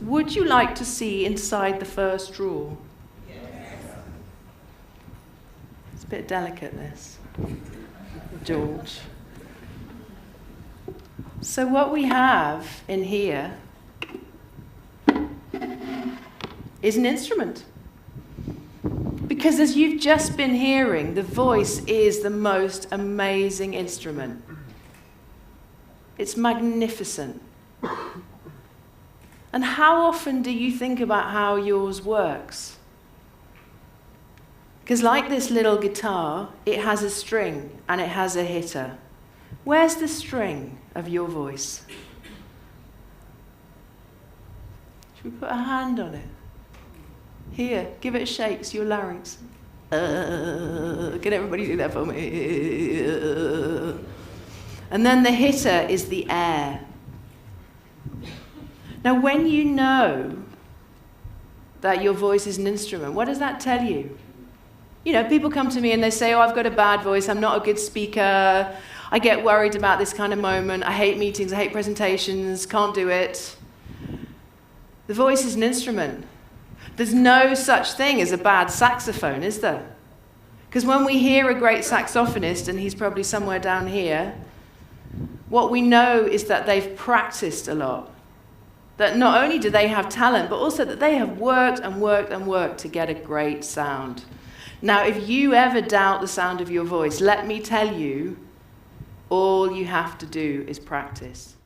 would you like to see inside the first drawer? Yes. It's a bit delicate, this, George. So what we have in here is an instrument. Because as you've just been hearing, the voice is the most amazing instrument. It's magnificent. And how often do you think about how yours works? Because like this little guitar, it has a string and it has a hitter. Where's the string of your voice? Should we put a hand on it? Here, give it a shake, so your larynx. Can everybody do that for me? And then the hitter is the air. Now, when you know that your voice is an instrument, what does that tell you? You know, people come to me and they say, oh, I've got a bad voice, I'm not a good speaker, I get worried about this kind of moment, I hate meetings, I hate presentations, can't do it. The voice is an instrument. There's no such thing as a bad saxophone, is there? Because when we hear a great saxophonist, and he's probably somewhere down here, what we know is that they've practiced a lot. That not only do they have talent, but also that they have worked and worked and worked to get a great sound. Now, if you ever doubt the sound of your voice, let me tell you, all you have to do is practice.